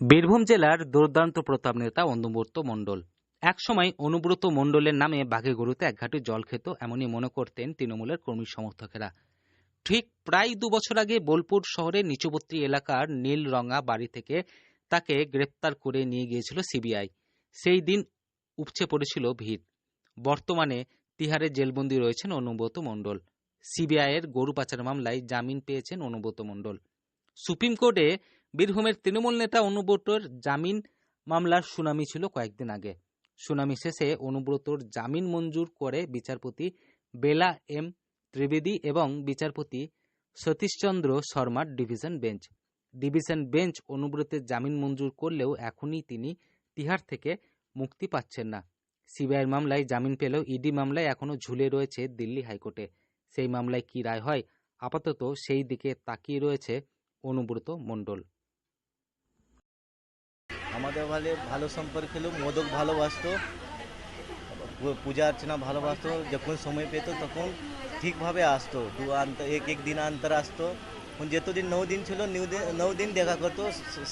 বীরভূম জেলার দুর্দান্ত প্রতাপ নেতা অনুব্রত মণ্ডল। একসময় অনুব্রত মণ্ডলের নামে বাঘে গরুতে একঘাটে জল খেত, এমনই মনে করতেন তৃণমূলের কর্মী সমর্থকেরা। ঠিক প্রায় ২ বছর আগে বোলপুর শহরের নিচুবর্তী এলাকার নীলরঙা বাড়ি থেকে তাকে গ্রেপ্তার করে নিয়ে গিয়েছিল সিবিআই। সেই দিন উপচে পড়েছিল ভিড়। বর্তমানে তিহারে জেলবন্দি রয়েছেন অনুব্রত মণ্ডল। সিবিআইয়ের গরু পাচার মামলায় জামিন পেয়েছেন অনুব্রত মণ্ডল। সুপ্রিম কোর্টে বীরভূমের তৃণমূল নেতা অনুব্রতর জামিন মামলার শুনানি ছিল কয়েকদিন আগে। শুনানি শেষে অনুব্রতর জামিন মঞ্জুর করে বিচারপতি বেলা এম ত্রিবেদী এবং বিচারপতি সতীশচন্দ্র শর্মার ডিভিশন বেঞ্চ অনুব্রতের জামিন মঞ্জুর করলেও এখনই তিনি তিহার থেকে মুক্তি পাচ্ছেন না। সিবিআইয়ের মামলায় জামিন পেলেও ইডি মামলায় এখনো ঝুলে রয়েছে দিল্লি হাইকোর্টে। সেই মামলায় কি রায় হয়, আপাতত সেই দিকে তাকিয়ে রয়েছে অনুব্রত মণ্ডল। আমাদের ভালো সম্পর্ক ছিল, মোদক ভালোবাসতো, পূজা অর্চনা ভালোবাসতো। যখন সময় পেত তখন ঠিকভাবে আসতো, এক দিন অন্তর আসতো। যতদিন 9 দিন ছিল 9 দিন দেখা করতো,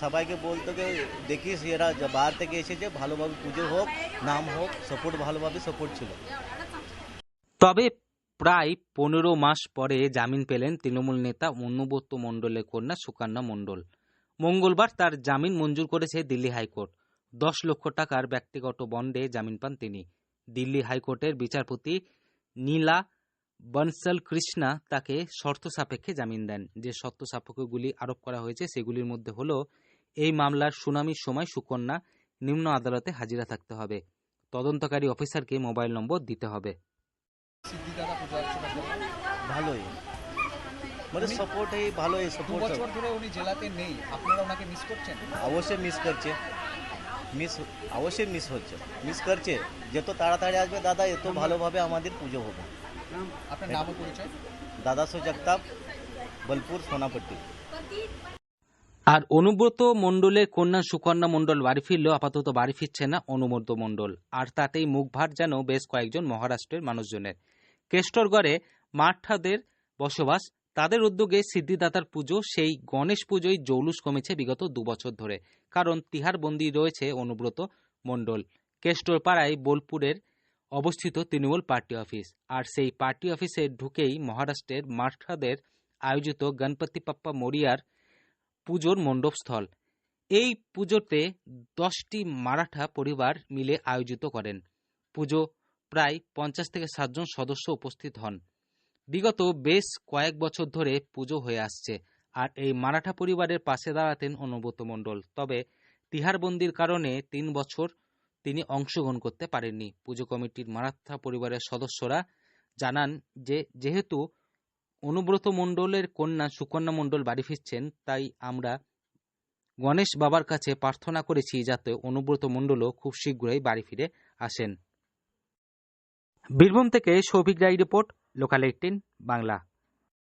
সবাইকে বলতো যে দেখিস এরা বাইরে থেকে এসেছে, ভালোভাবে পুজো হোক, নাম হোক, ভালোভাবে সাপোর্ট ছিল। তবে প্রায় 15 মাস পরে জামিন পেলেন তৃণমূল নেতা অনুব্রত মণ্ডলের কন্যা সুকন্যা মণ্ডল। মঙ্গলবার তার জামিন মঞ্জুর করেছে দিল্লি হাইকোর্ট। 10 লক্ষ টাকার ব্যক্তিগত বন্ডে জামিন পান তিনি। দিল্লি হাইকোর্টের বিচারপতি নীলা বনসল কৃষ্ণা তাকে শর্ত সাপেক্ষে জামিন দেন। যে শর্ত সাপেক্ষগুলি আরোপ করা হয়েছে সেগুলির মধ্যে হল, এই মামলার শুনানির সময় সুকন্যা নিম্ন আদালতে হাজিরা থাকতে হবে, তদন্তকারী অফিসারকে মোবাইল নম্বর দিতে হবে। ভালোই মানে সাপোর্ট এই ভালোই সাপোর্ট। 2 বছর ধরে উনি জেলাতে নেই, আপনারা ওনাকে মিস করছেন? অবশ্যই মিস হচ্ছে, মিস করছে। যত তাড়াতাড়ি আসবে দাদা, এত ভালোভাবে আমাদের পুজো হবে। আপনার নাম ও পরিচয়? দাদা সুজগতাপ, বোলপুর, সোনাপট্টি। আর অনুব্রত মণ্ডলের কন্যা সুকন্যা মণ্ডল বাড়ি ফিরলেও আপাতত বাড়ি ফিরছে না অনুব্রত মণ্ডল। আর তাতেই মুখ ভার যেন বেশ কয়েকজন মহারাষ্ট্রের মানুষজনের। কেষ্টরগড়ে মারাঠাদের বসবাস, তাদের উদ্যোগে সিদ্ধিদাতার পুজো, সেই গণেশ পুজোয় জৌলুস কমেছে বিগত 2 বছর ধরে। কারণ তিহার বন্দী রয়েছে অনুব্রত মণ্ডল। কেষ্টর পাড়ায় বোলপুরের অবস্থিত তৃণমূল পার্টি অফিস। আর সেই পার্টি অফিসে ঢুকেই মহারাষ্ট্রের মারাঠাদের আয়োজিত গণপতি বাপ্পা মোরিয়ার পুজোর মণ্ডপস্থল। এই পুজোতে 10টি মারাঠা পরিবার মিলে আয়োজিত করেন। পুজো প্রায় 50 থেকে 60 জন সদস্য উপস্থিত হন। বিগত বেশ কয়েক বছর ধরে পুজো হয়ে আসছে। আর এই মারাঠা পরিবারের পাশে দাঁড়াতেন অনুব্রত মণ্ডল। তবে তিহারবন্দির কারণে 3 বছর তিনি অংশগ্রহণ করতে পারেননি। পুজো কমিটির মারাঠা পরিবারের সদস্যরা জানান যে যেহেতু অনুব্রত মণ্ডলের কন্যা সুকন্যা মণ্ডল বাড়ি ফিরছেন, তাই আমরা গণেশ বাবার কাছে প্রার্থনা করেছি যাতে অনুব্রত মণ্ডলও খুব শীঘ্রই বাড়ি ফিরে আসেন। বীরভূম থেকে সৌভিক রায় রিপোর্ট, লোকাল 18 বাংলা।